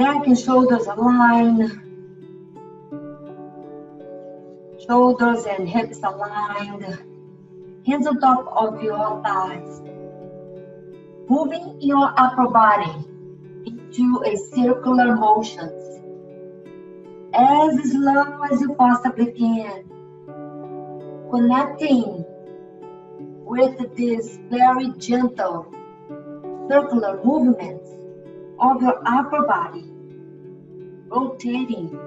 Neck and shoulders aligned. Shoulders and hips aligned. Hands on top of your thighs. Moving your upper body into a circular motions as slow as you possibly can. Connecting with these very gentle circular movements of your upper body, rotating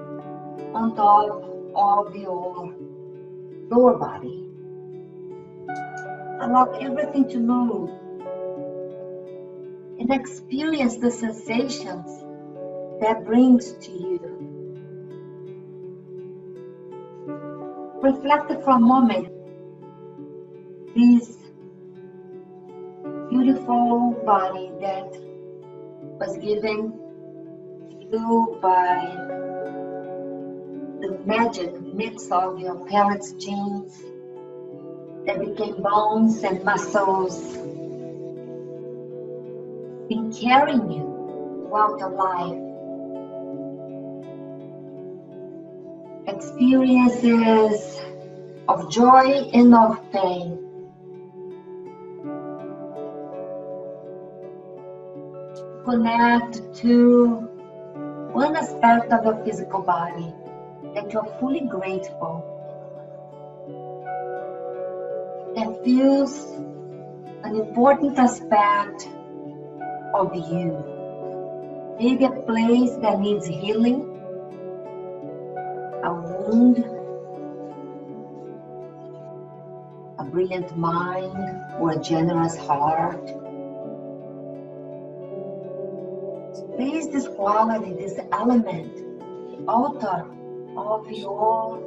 on top of your lower body. Allow everything to move and experience the sensations that brings to you. Reflect for a moment this beautiful body that was given to you by the magic mix of your parents' genes that became bones and muscles, been carrying you throughout your life. Experiences of joy and of pain. Connect to one aspect of your physical body that you're fully grateful, that feels an important aspect of you. Maybe a place that needs healing, a wound, a brilliant mind, or a generous heart. Place this quality, this element, the altar of your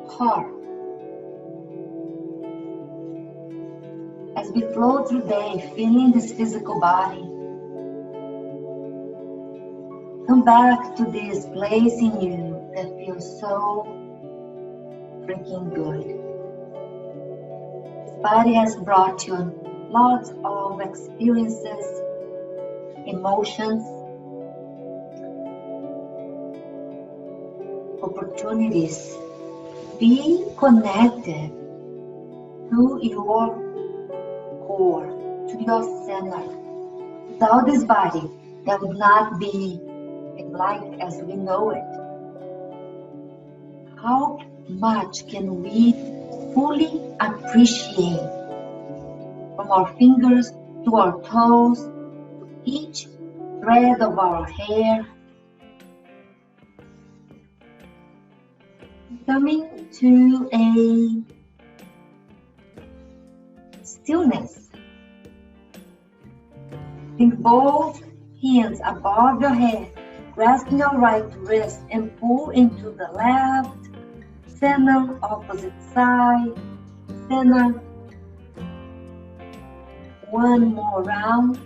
heart. As we flow through the day, feeling this physical body, come back to this place in you that feels so freaking good. This body has brought you lots of experiences, emotions, opportunities. Be connected to your core, to your center. Without this body, there would not be a life as we know it. How much can we fully appreciate, from our fingers to our toes, to each thread of our hair, coming to a stillness. Bring both hands above your head, grasp your right wrist and pull into the left, center, opposite side, center. One more round.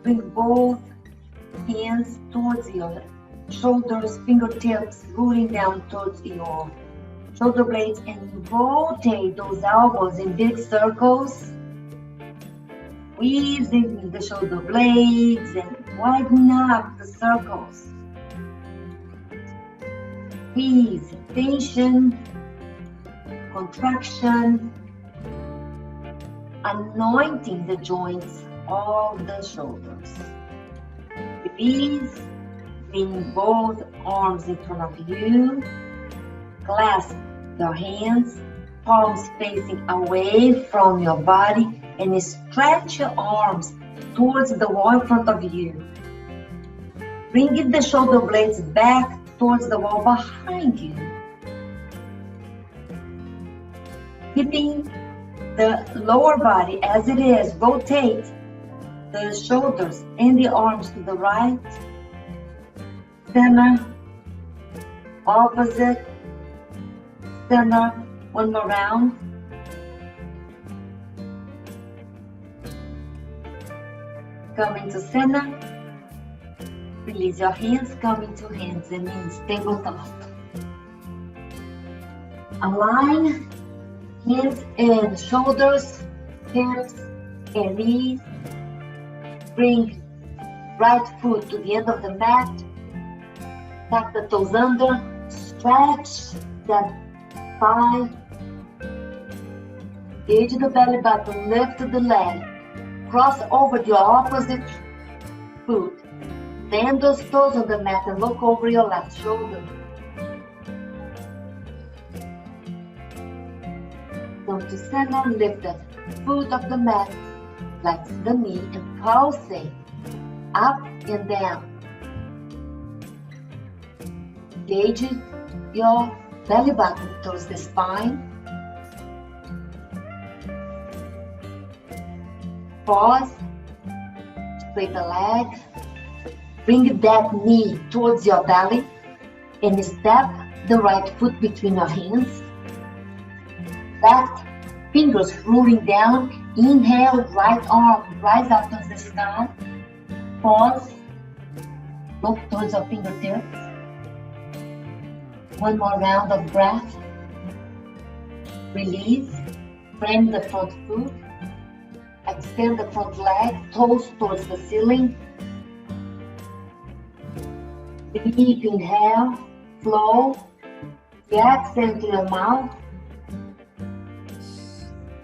Bring both hands towards your shoulders, fingertips rooting down towards your shoulder blades, and rotate those elbows in big circles. Squeezing the shoulder blades and widen up the circles. Squeeze, tension, contraction, anointing the joints of the shoulders. Release, bring both arms in front of you. Clasp your hands, palms facing away from your body, and stretch your arms towards the wall in front of you. Bring the shoulder blades back towards the wall behind you. Keeping the lower body as it is, rotate the shoulders and the arms to the right, center, opposite, center. One more round. Come into center. Release your hands, come into hands and in tabletop. Align hands and shoulders hips and knees. Bring right foot to the end of the mat. Tuck the toes under. Stretch that spine. Engage the belly button. Lift the leg. Cross over your opposite foot. Bend those toes on the mat and look over your left shoulder. Come to center, lift the foot of the mat, flex the knee and pulsate up and down. Engage your belly button towards the spine. Pause, straighten the leg. Bring that knee towards your belly and step the right foot between your hands. Left fingers rolling down. Inhale, right arm rise up towards the sky. Pause, look towards your fingertips. One more round of breath. Release, frame the front foot. Extend the front leg, toes towards the ceiling. Deep inhale, flow, exhale into your mouth.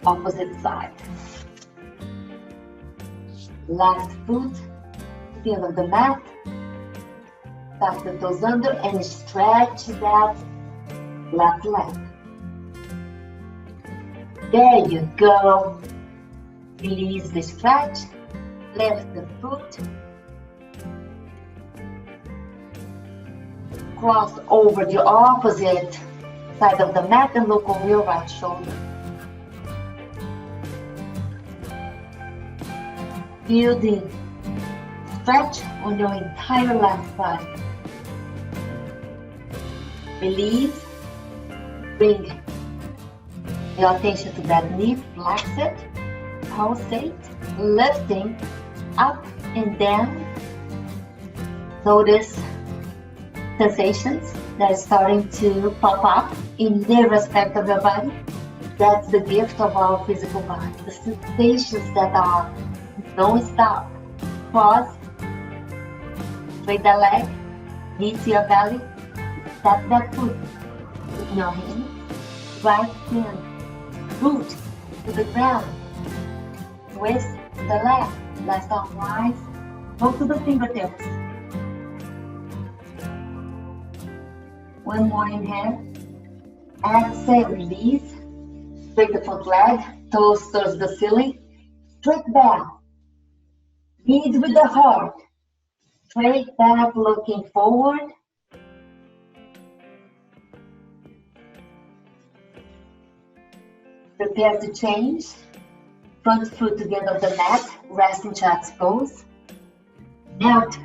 Opposite side. Left foot to the end of the mat. Tuck the toes under and stretch that left leg. There you go. Release the stretch. Lift the foot. Cross over the opposite side of the mat and look over your right shoulder. Feel the stretch on your entire left side. Release. Bring your attention to that knee. Flex it. Pulsate. Lifting up and down. Notice sensations that are starting to pop up in every aspect of your body. That's the gift of our physical body. The sensations that are non-stop. Pause. Straight the leg. Knee to your belly. Step that foot with your hand. Right hand. Root to the ground. Twist the leg. Left arm rise. Go to the fingertips. One more inhale. Exhale, release. Straight the front leg, toes towards the ceiling. Straight back. Lead with the heart. Straight back, looking forward. Prepare to change. Front foot to the end of the mat, resting child's pose. Melt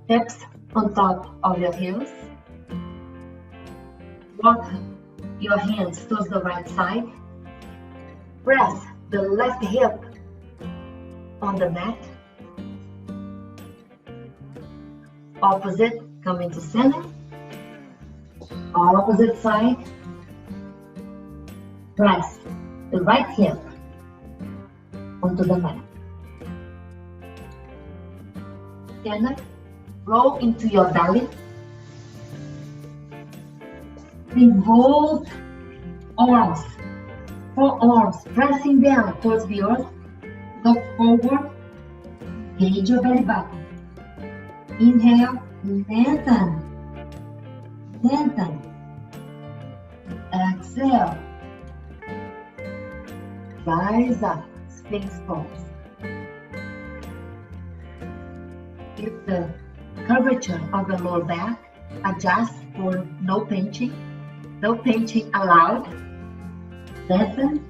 hips on top of your heels. Walk your hands towards the right side. Press the left hip on the mat. Opposite, come into center. Opposite side. Press the right hip onto the mat. Center. Roll into your belly. Bring both arms, forearms pressing down towards the earth. Look forward. Engage your belly button. Inhale, lengthen. Lengthen. Exhale. Rise up, Sphinx pose. Keep the curvature of the lower back. Adjust for no pinching. No pinching allowed. Lengthen.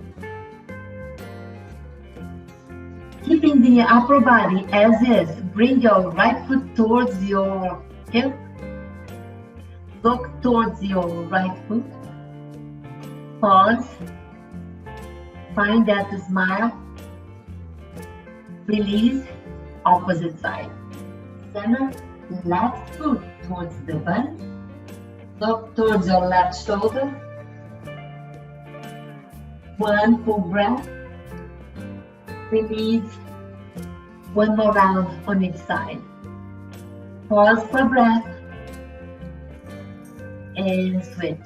Keeping the upper body as is. Bring your right foot towards your hip. Look towards your right foot. Pause. Find that smile. Release. Opposite side. Center. Left foot towards the butt. Look towards your left shoulder. One full breath. Release. One more round on each side. Pause for breath. And switch.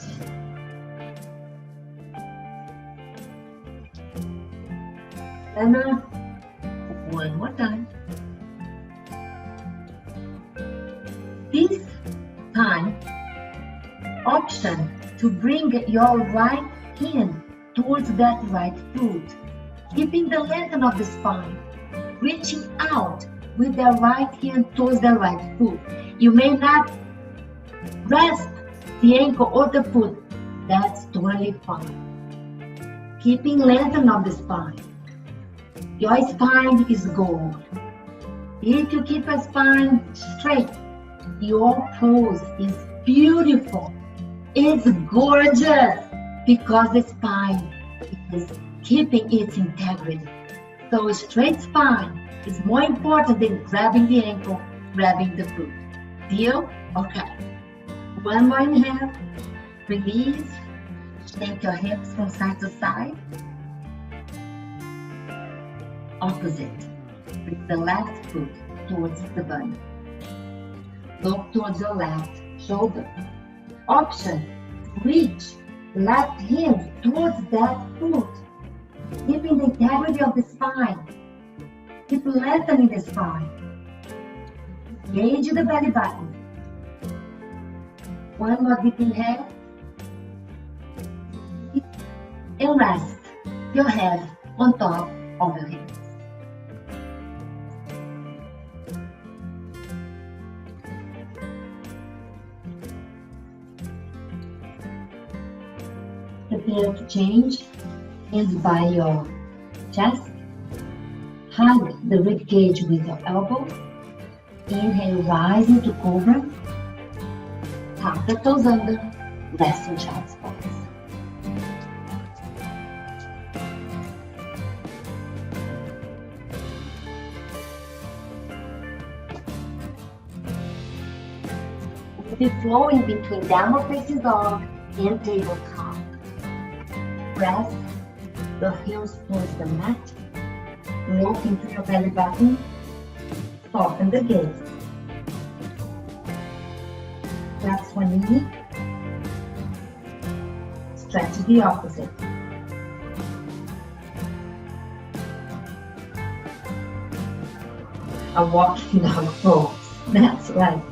And one more time. This time, option to bring your right hand towards that right foot, keeping the length of the spine, reaching out with the right hand towards the right foot. You may not grasp the ankle or the foot. That's totally fine. Keeping length of the spine. Your spine is gold. If you keep a spine straight, your pose is beautiful. It's gorgeous because the spine is keeping its integrity. So a straight spine is more important than grabbing the ankle, grabbing the foot. Deal? Okay. One more inhale. Release. Shake your hips from side to side. Opposite. Bring the left foot towards the body. Look towards your left shoulder. Option. Reach left hand towards that foot. Keeping the integrity of the spine. Keep lengthening the spine. Engage the belly button. One more deep inhale. And rest your head on top of your hips. Prepare to change. Hands by your chest. Hug the rib cage with your elbow. Inhale, rise into cobra. Tuck the toes under. Rest in child's pose. We'll be flowing between downward facing dog and tabletop. Press the heels towards the mat. Look into your belly button. Soften the gaze. Flex one knee. Stretch the opposite. A walking dog pose. That's right.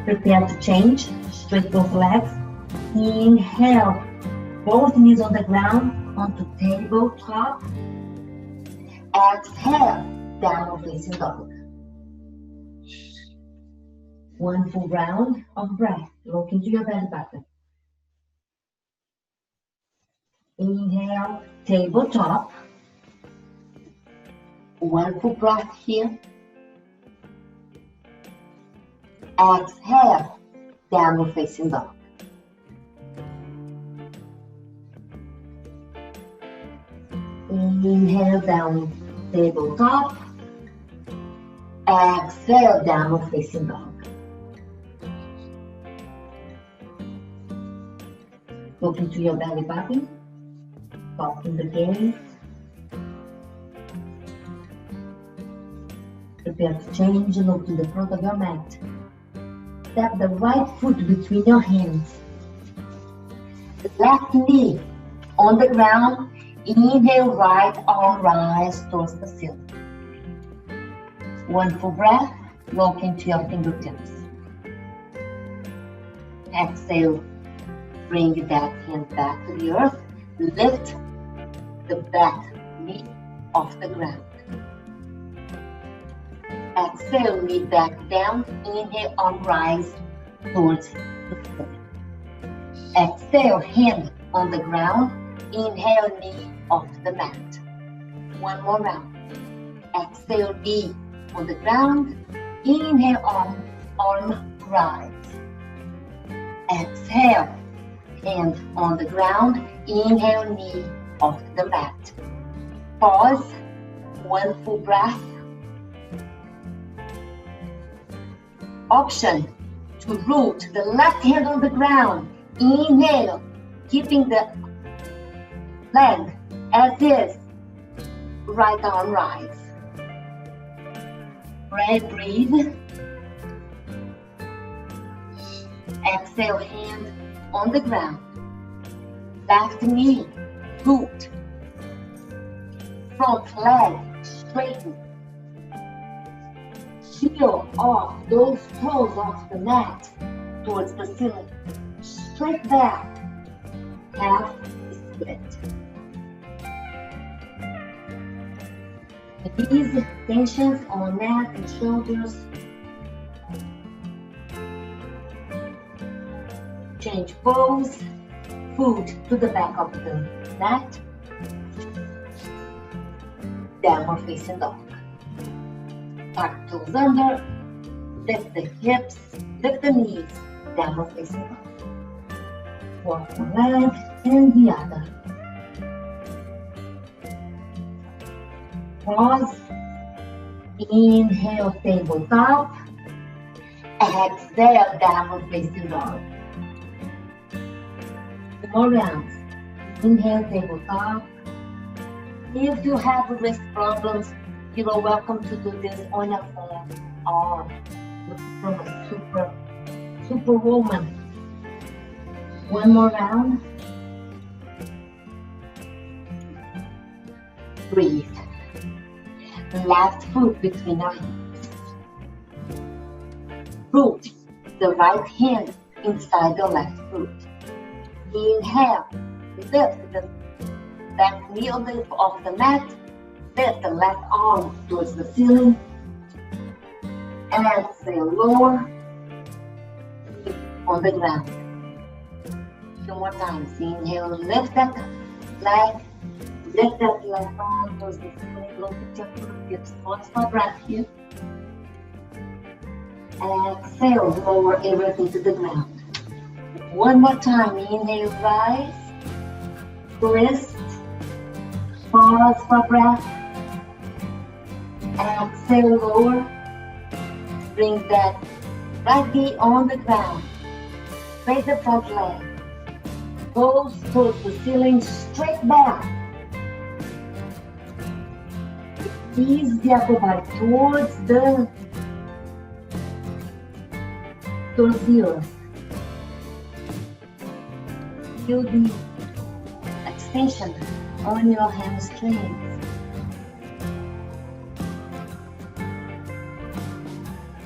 Prepare to change. Straight both legs. Inhale. Both knees on the ground onto tabletop. Exhale. Downward facing dog. One full round of breath. Look into your belly button. Inhale, tabletop. One full breath here. Exhale, downward facing dog. Inhale, down, tabletop. Exhale, downward facing dog. Look into your belly button. Soften the gaze. Prepare to change. Look to the front of your mat. Step the right foot between your hands. The left knee on the ground. Inhale, right arm rise towards the ceiling. One full breath. Look into your fingertips. Exhale. Bring that hand back to the earth. Lift the back knee off the ground. Exhale, knee back down. Inhale, arm rise towards the floor. Exhale, hand on the ground. Inhale, knee off the mat. One more round. Exhale, knee on the ground. Inhale, arm rise. Exhale. Hand on the ground, inhale, knee off the mat. Pause, one full breath. Option to root the left hand on the ground. Inhale, keeping the leg As is, right arm rise. Breathe. Exhale, hand on the ground. Left knee, root. Front leg, straighten. Heel off, those toes off the mat towards the ceiling. Straight back, half split. Ease tensions on neck and shoulders. Change pose, foot to the back of the mat. Downward facing dog. Tuck toes under, lift the hips, lift the knees, downward facing dog. Walk one leg and the other. Pause. Inhale, tabletop. Exhale, downward facing dog. 2 more rounds. Inhale, tabletop. If you have wrist problems, you are welcome to do this on your forearm. From a superwoman. 1 more round. Breathe. Left foot between our hips. Root the right hand inside the left foot. Inhale, lift the back knee off the mat, lift the left arm towards the ceiling. Exhale, lower, on the ground. 2 more times. Inhale, lift that leg, lift that left arm towards the ceiling. Look at your fingertips. Pause for breath here. Exhale, lower everything to the ground. 1 more time. Inhale, rise, twist, pause for breath. Exhale, lower. Bring that right knee on the ground. Straight the front leg. Goes towards the ceiling, straight back. Ease the upper body towards the earth. Feel the extension on your hamstrings.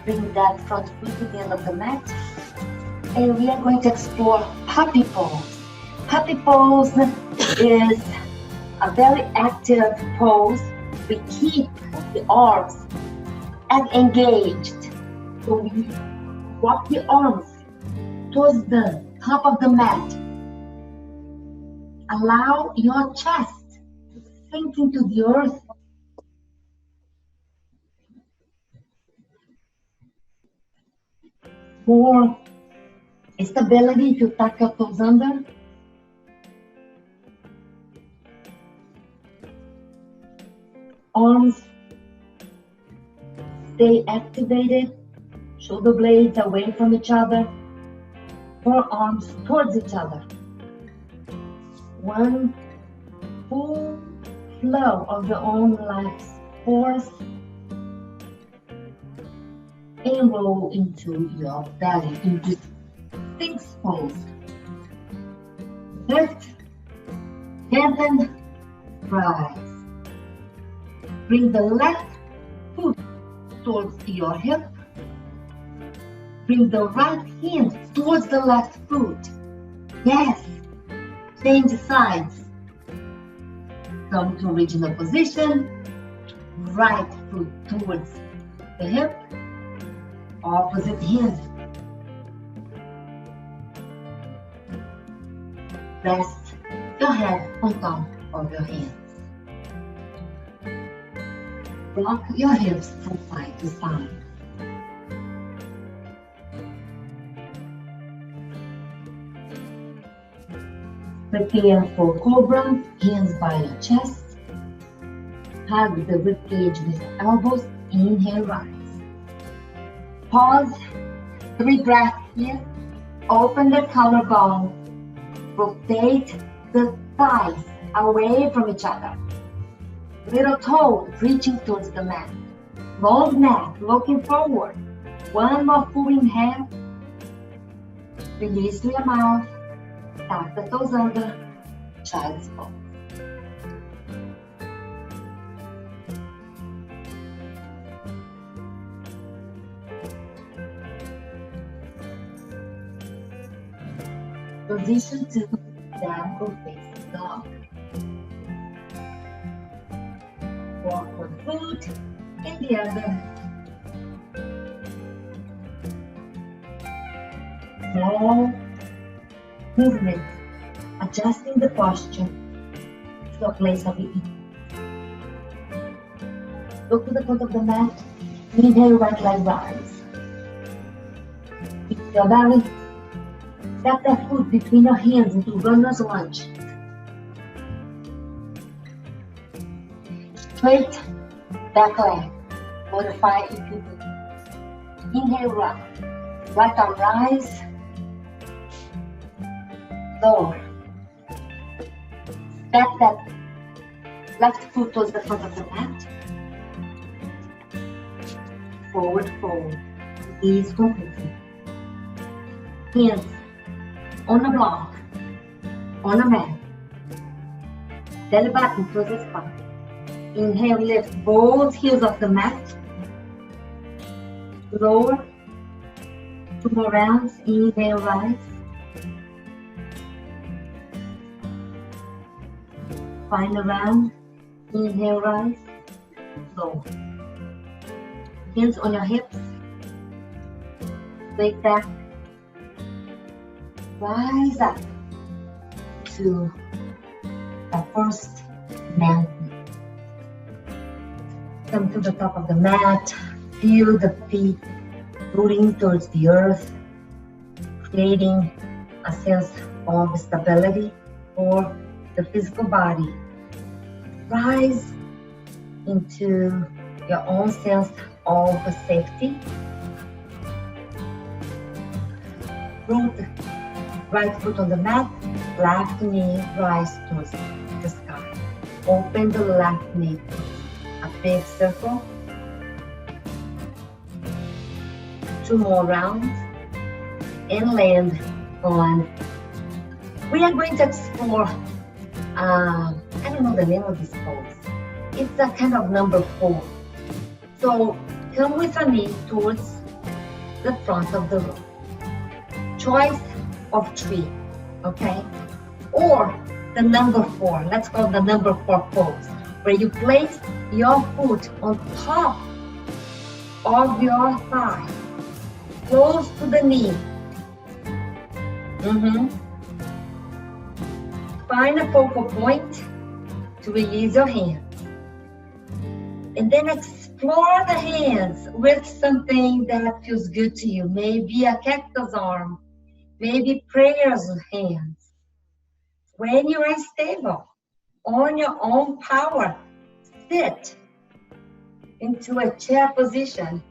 Bring that front foot to the end of the mat. And we are going to explore puppy pose. Puppy pose is a very active pose. We keep the arms engaged. So we walk the arms towards the top of the mat. Allow your chest to sink into the earth. For stability, if you tuck your toes under. Arms stay activated. Shoulder blades away from each other. Forearms towards each other. One full flow of your own life's force. And roll into your belly, into Sphinx pose. Lift, heaven, rise. Bring the left foot towards your hip. Bring the right hand towards the left foot. Yes. Change sides. Come to original position. Right foot towards the hip. Opposite hand. Rest your head on top of your hands. Rock your hips from side to side. Prepare for cobra, hands by your chest. Hug the ribcage with your elbows. Inhale, rise. Pause, 3 breaths here. Open the collarbone. Rotate the thighs away from each other. Little toes reaching towards the mat. Long neck looking forward. One more full inhale. Release through your mouth. Tuck the toes under. Child's pose. Position 2, downward facing dog. Walk one foot and the other. Small movement, adjusting the posture to a place of ease. Look to the front of the mat. Inhale, right leg rise. Keep your belly. Step that foot between your hands into runner's lunge. Straight back leg. Modify if you do. Inhale, right arm rise. Lower. Step that left foot towards the front of the mat. Forward fold. Ease completely. Hands on the block, on the mat. Belly button towards the spine. Inhale, lift both heels off the mat. Lower. 2 more rounds. Inhale, rise. Final round. Inhale, rise. Lower. Hands on your hips. Straight back. Rise up to the first mountain. Come to the top of the mat. Feel the feet rooting towards the earth, creating a sense of stability for the physical body. Rise into your own sense of safety. Root right foot on the mat, left knee rise towards the sky. Open the left knee, a big circle. 2 more rounds and land on. We are going to explore, I don't know the name of this pose. It's a kind of number 4. So come with a knee towards the front of the room. Choice of 3, okay? Or the number 4, let's call the number 4 pose, where you place your foot on top of your thigh, close to the knee. Find a focal point to release your hands. And then explore the hands with something that feels good to you. Maybe a cactus arm, maybe prayer's hands. When you are stable, on your own power, sit into a chair position,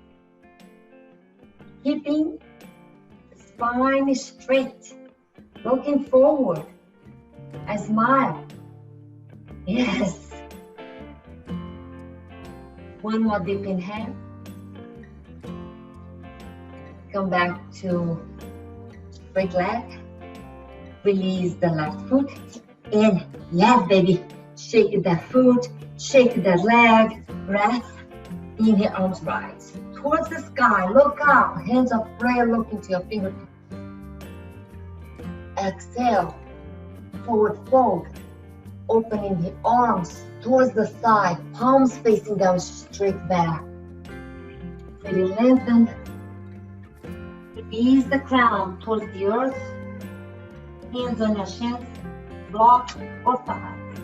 keeping the spine straight, looking forward, a smile. Yes. One more deep inhale. Come back to straight leg. Release the left foot. And yes, baby, shake that foot, shake that leg. Breath. Inhale, arms rise. Towards the sky, look up. Hands of prayer, look into your fingertips. Exhale, forward fold. Opening the arms towards the side, palms facing down, straight back. Really lengthen. Release the crown towards the earth. Hands on your shins, block or thighs.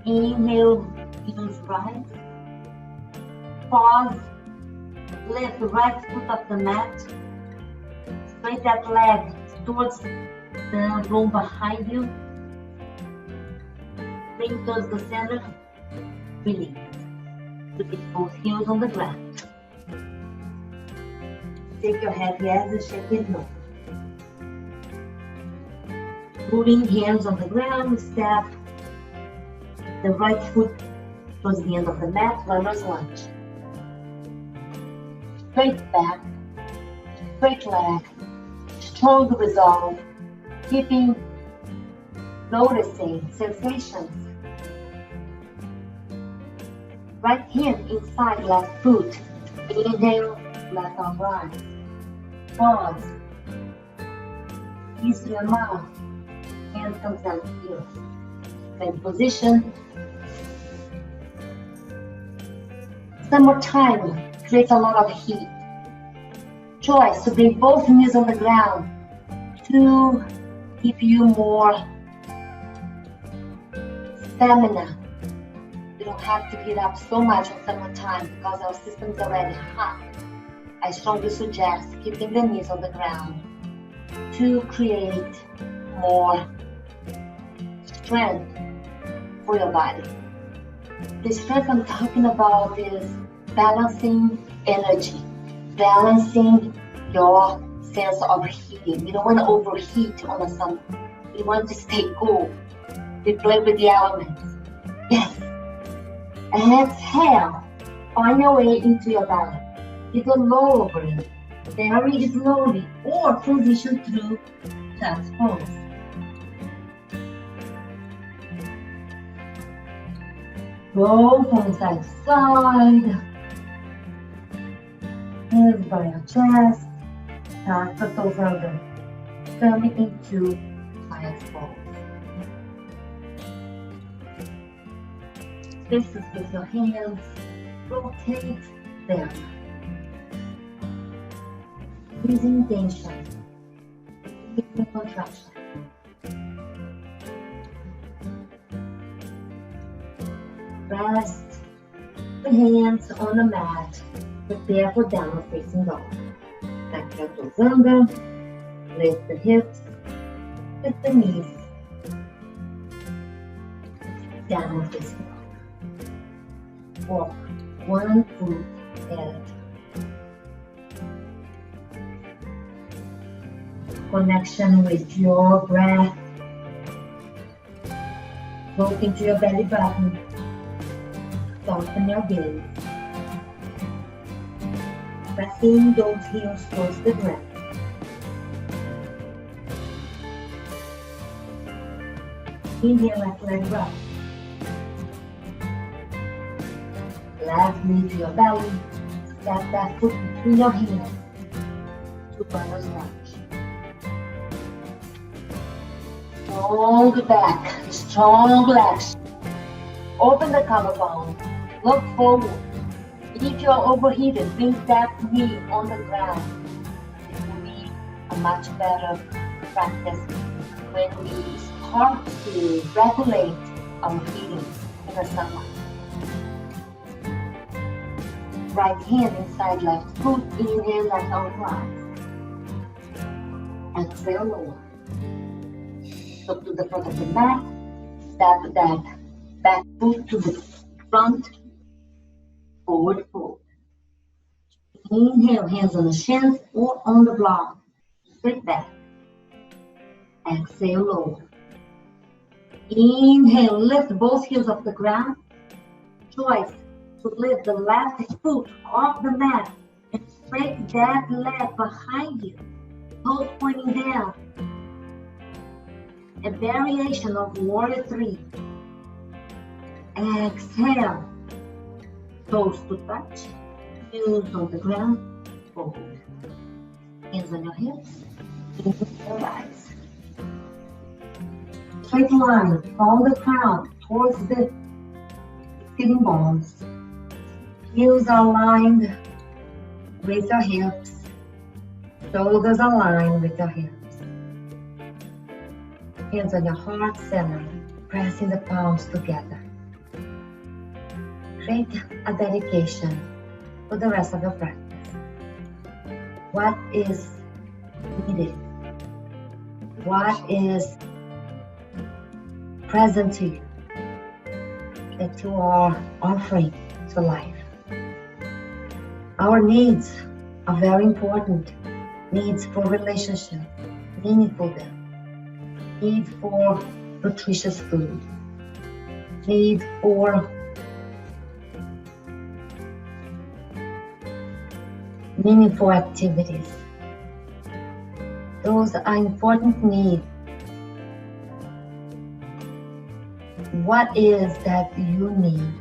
Inhale, hands rise. Pause. Lift the right foot off the mat. Straight that leg towards the room behind you. Bring towards the center. Release. Put both heels on the ground. Take your head yes and shake it no. Moving hands on the ground, step the right foot towards the end of the mat, runner's lunge. Straight back, straight leg, strong resolve, keeping noticing sensations. Right hand inside left foot. Inhale, left arm rise. Pause. Squeeze through your mouth. Hand comes down to heel. Same position. Some more time. Creates a lot of heat. Choice to bring both knees on the ground to give you more stamina. You don't have to get up so much on summertime because our system is already hot. I strongly suggest keeping the knees on the ground to create more strength for your body. The strength I'm talking about is balancing energy, balancing your sense of heating. You don't want to overheat on the summer. You want to stay cool. You play with the elements. Yes. Exhale on your way into your belly. You can roll over it very slowly or transition through chest pose. Roll from side to side. Hands by your chest. Tuck the toes under. Coming into side pose. This is with your hands. Rotate them. Using tension. Using contraction. Rest the hands on the mat. Prepare for downward facing dog. Tuck your toes under. Lift the hips. Lift the knees. Downward facing dog. Walk one foot at a time. Connection with your breath. Look into your belly button. Soften your gaze. Pressing those heels towards the ground. Inhale, left leg up. Left knee to your belly. Step that foot between your hands to runner's lunge. Strong back, strong legs. Open the collarbone. Look forward. If you're overheated, bring that knee on the ground. It will be a much better practice when we start to regulate our heating in the summer. Right hand inside left foot. Inhale, left arm rise. Exhale, lower. Look to the front of the mat. Step that back foot to the front. Forward fold. Inhale, hands on the shins or on the block. Straight back. Exhale, lower. Inhale, lift both heels off the ground. Choice to lift the left foot off the mat and straight that leg behind you. Toes pointing down. A variation of Warrior 3. Exhale. Toes to touch. Heels on the ground. Fold. Hands on your hips. Inhale, rise. Straight line from the crown towards the sitting bones. Heels are aligned with your hips. Shoulders aligned with your hips. Hands on your heart center, pressing the palms together. Create a dedication for the rest of your practice. What is needed? What is present to you that you are offering to life? Our needs are very important. Needs for relationship, meaningful them. Need for nutritious food. need for meaningful activities. Those are important needs. What is that you need?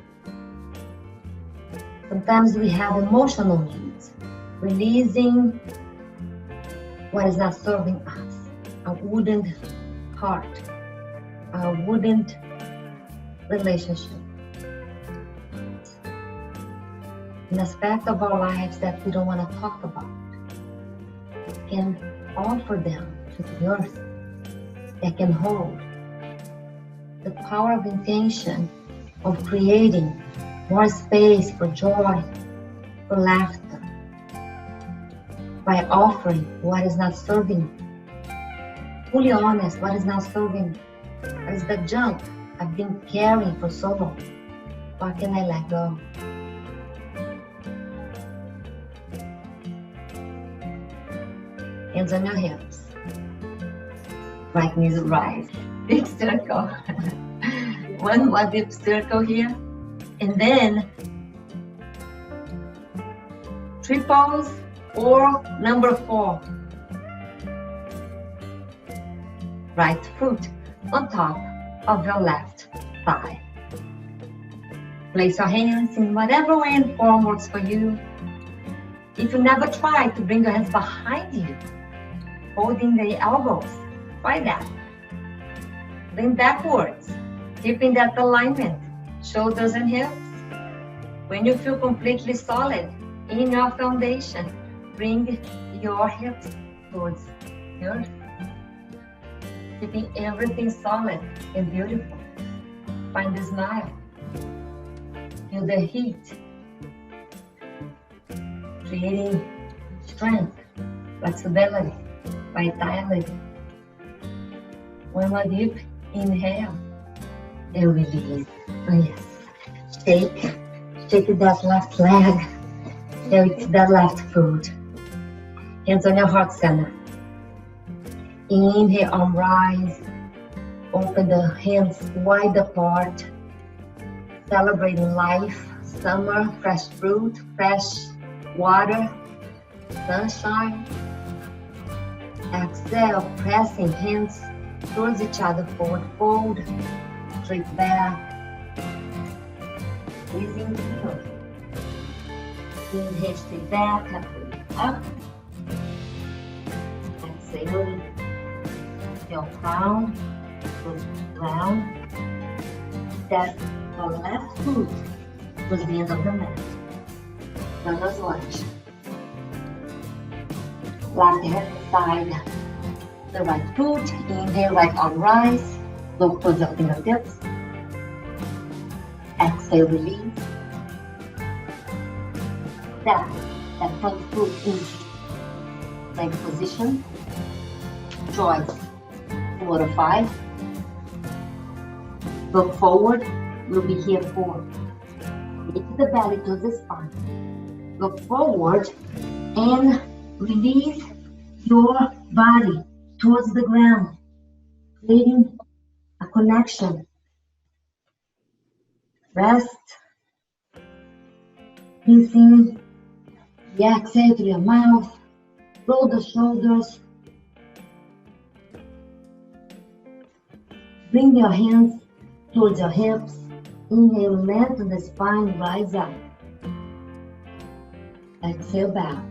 Sometimes we have emotional needs, releasing what is not serving us, a wooden heart, a wooden relationship, an aspect of our lives that we don't want to talk about, and offer them to the earth that can hold the power of intention of creating more space for joy, for laughter, by offering what is not serving, fully honest, what is not serving, what is the junk I've been carrying for so long. What can I let go? Hands on your hips. Right knees rise. Deep circle. One more deep circle here. And then triples or number 4. Right foot on top of your left thigh. Place your hands in whatever way and form works for you. If you never try to bring your hands behind you, holding the elbows, try that. Lean backwards, keeping that alignment, shoulders and hips. When you feel completely solid in your foundation, bring your hips towards the earth, keeping everything solid and beautiful. Find the smile, feel the heat, creating strength, flexibility, vitality. One more deep inhale and release. Oh yes. Shake that left leg, shake that left foot. Hands on your heart center. Inhale, arm rise. Open the hands wide apart. Celebrating life, summer, fresh fruit, fresh water, sunshine. Exhale, pressing hands towards each other, forward fold, straight back. Squeezing the earth. Inhale, straight back, up. Exhale, your crown goes round. Step the left foot towards the end of the mat. Runner's lunge. Left hand side, the right foot, inhale, right arm rise, look towards your fingertips. Exhale, release. Step that front foot into leg position. Joints to 5. Look forward, we'll be here 4. Into the belly towards the spine. Look forward and release your body towards the ground, creating a connection. Rest. Breathing the exhale through your mouth. Roll the shoulders. Bring your hands towards your hips. Inhale, lengthen the spine, rise up. Exhale, back.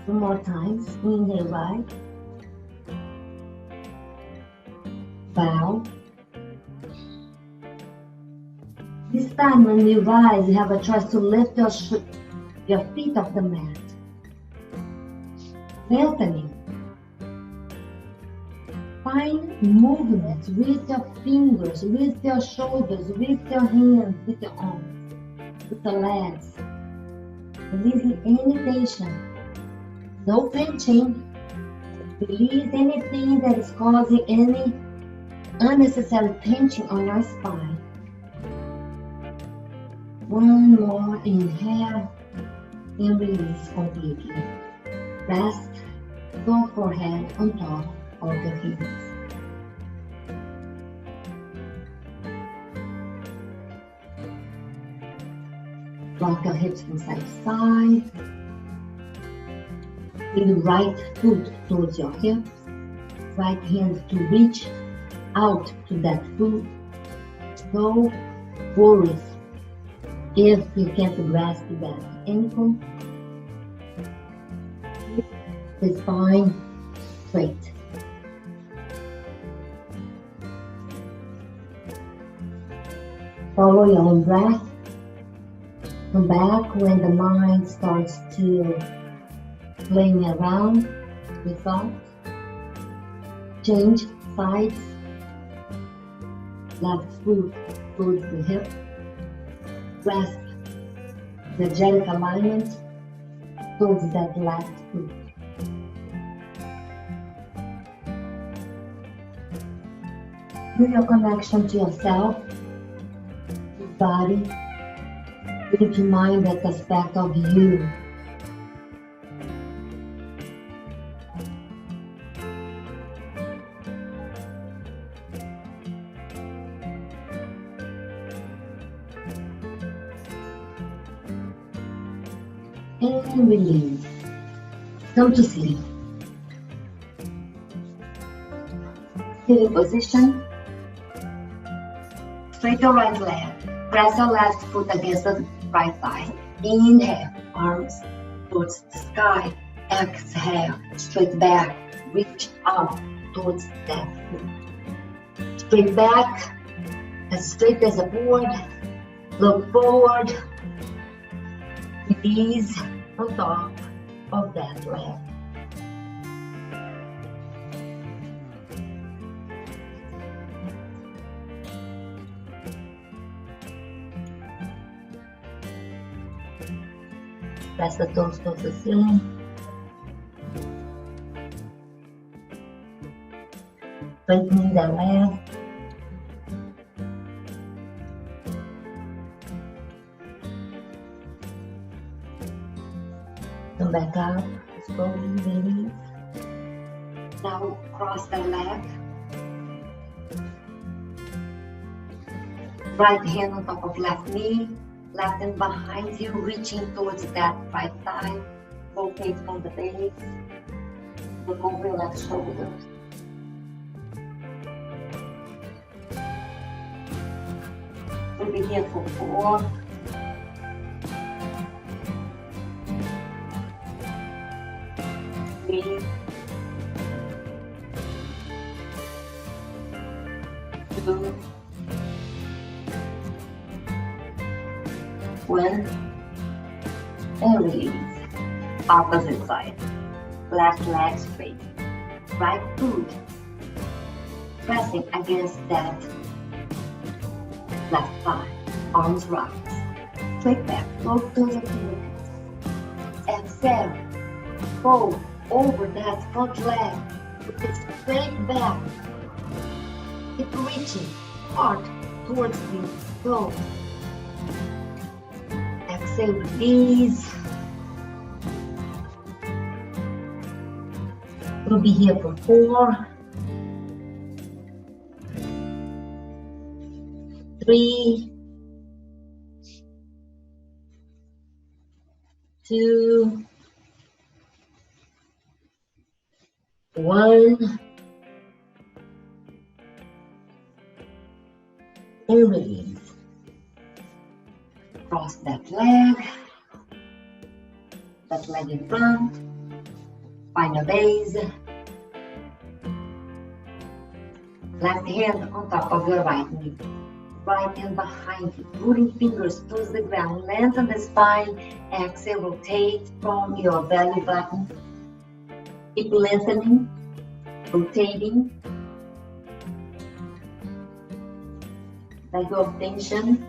2 more times. Inhale, right. Bow. This time when we rise, you have a choice to lift your feet off the mat. Lengthening. Find movements with your fingers, with your shoulders, with your hands, with your arms, with the legs. Releasing any tension. No pinching. Release anything that is causing any unnecessary tension on your spine. One more inhale and release completely. Rest your forehead on top of the heels. Rock your hips from side to side. Bring the right foot towards your hips. Right hand to reach out to that foot. No worries if you can't grasp that ankle. Keep the spine straight. Follow your own breath. Come back when the mind starts to playing around with thoughts. Change sides. Left foot towards the hip. Grasp the energetic alignment towards that left foot. Feel your connection to yourself, your body. Bring to mind that aspect of you. And release. Come to sleep. Sitting position. Straight your right leg. Press your left foot against the right thigh. Inhale, arms towards the sky. Exhale, straight back. Reach out towards that foot. Straight back, as straight as a board. Look forward. Knees on top of that leg. Press the toes towards the ceiling. Straightening the leg. Come back up, slowly release. Now cross the leg. Right hand on top of left knee. Left hand behind you, reaching towards that right thigh. Rotate from the base. Look over your left shoulders. We'll be here for 4. 3, 2, 1, and release. Opposite side. Left leg straight. Right foot pressing against that left thigh. Arms rise. Straight back. Look to the fingertips. Exhale. Fold over that front leg. With it straight back. Keep reaching hard towards the toe. Exhale, release. We'll be here for 4, 3, 2, 1, and release. Cross that leg in front, find your base. Left hand on top of your right knee. Right hand behind you, rooting fingers towards the ground. Lengthen the spine. Exhale, rotate from your belly button. Keep lengthening, rotating. Let go of tension.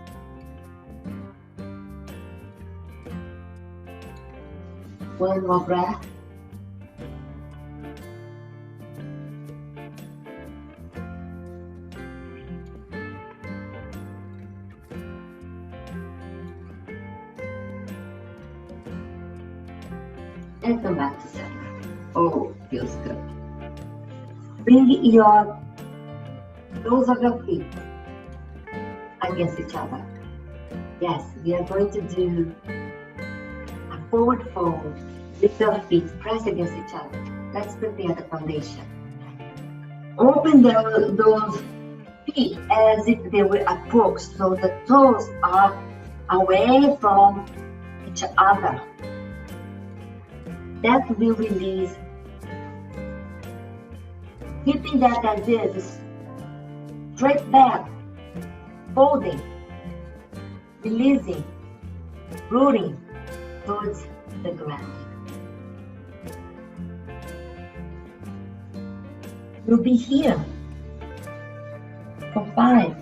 One more breath. And come back to center. Oh, feels good. Bring your toes of your feet against each other. Yes, we are going to do a forward fold with your feet pressed against each other. Let's prepare the foundation. Open those feet as if they were approached, so the toes are away from each other. That will release. Keeping that as is, straight back, folding, releasing, rooting towards the ground. You'll be here for 5,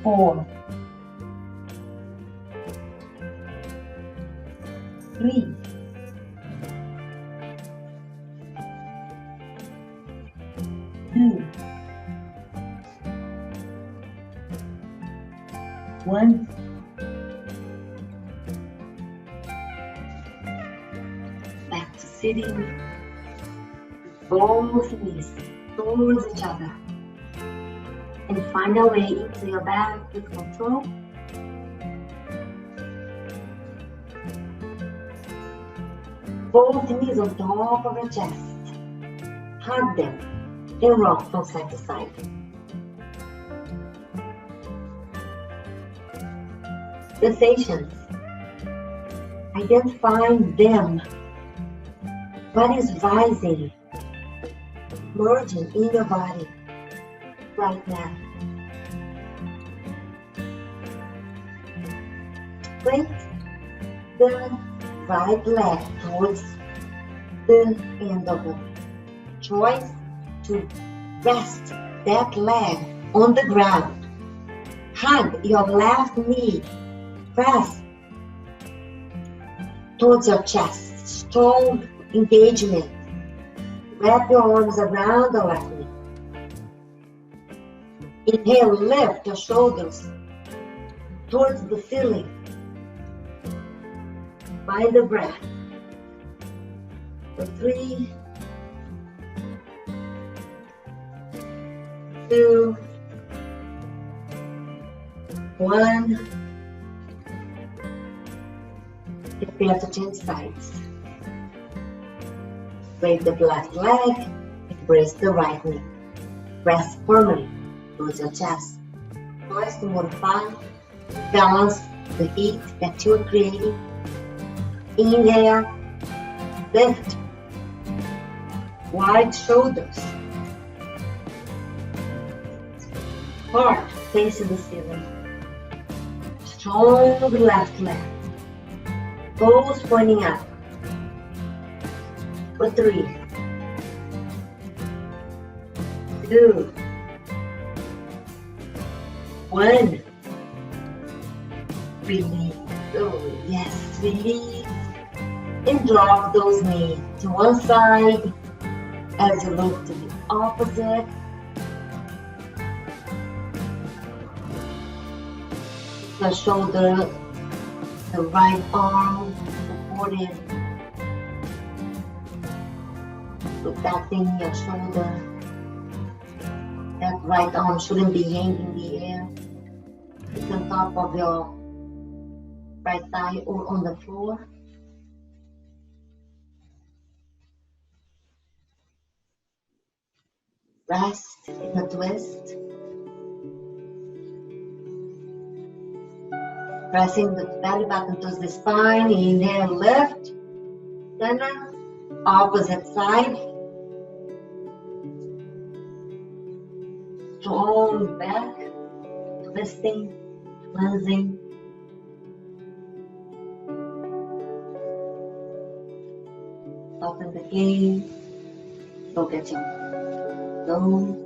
4, 3, 2, 1. Back to sitting, both knees towards each other, and find a way into your back with control. Both knees on top of your chest. Hug them and rock from side to side. Sensations. Identify them. What is rising, merging in your body right now? Place the right leg towards the end of the choice to rest that leg on the ground. Hug your left knee, press towards your chest, strong engagement. Wrap your arms around the left knee. Inhale, lift your shoulders towards the ceiling. Find the breath. For 3, 2, 1. Prepare to change sides. Raise the left leg, embrace the right knee. Press firmly towards your chest. Choice to modify, balance the heat that you are creating. Inhale, lift, wide shoulders, heart facing the ceiling, strong left leg, toes pointing up. For 3, 2, 1. Release. Oh, yes, release. And drop those knees to one side as you look to the opposite. The shoulder, the right arm supported. Protecting your shoulder. That right arm shouldn't be hanging in the air. It's on top of your right thigh or on the floor. Rest in a twist. Pressing the belly button towards the spine. Inhale, lift. Center. Opposite side. Strong back. Twisting. Cleansing. Soften the gaze. Look at your nose.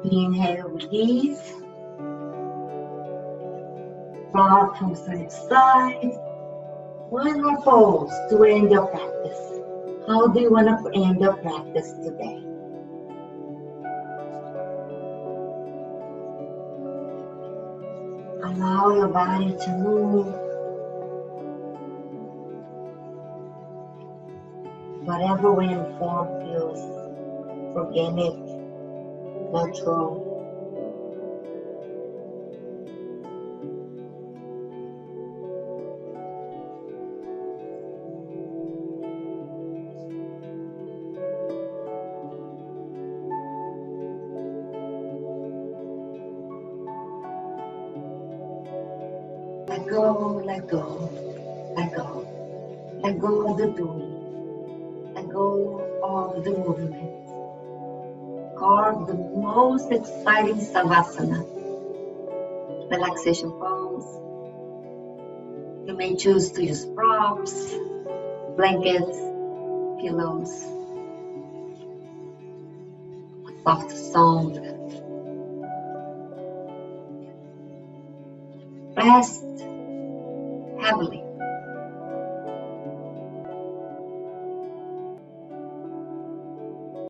Inhale, release. rock from side to side. One more pose to end your practice. How do you want to end your practice today? Allow your body to move. Whatever way and form feels organic, natural. Let go, let go, let go. Let go of the doing. Let go of the movement. Carve the most exciting Savasana, relaxation pose. You may choose to use props, blankets, pillows, a soft sound. Rest heavily.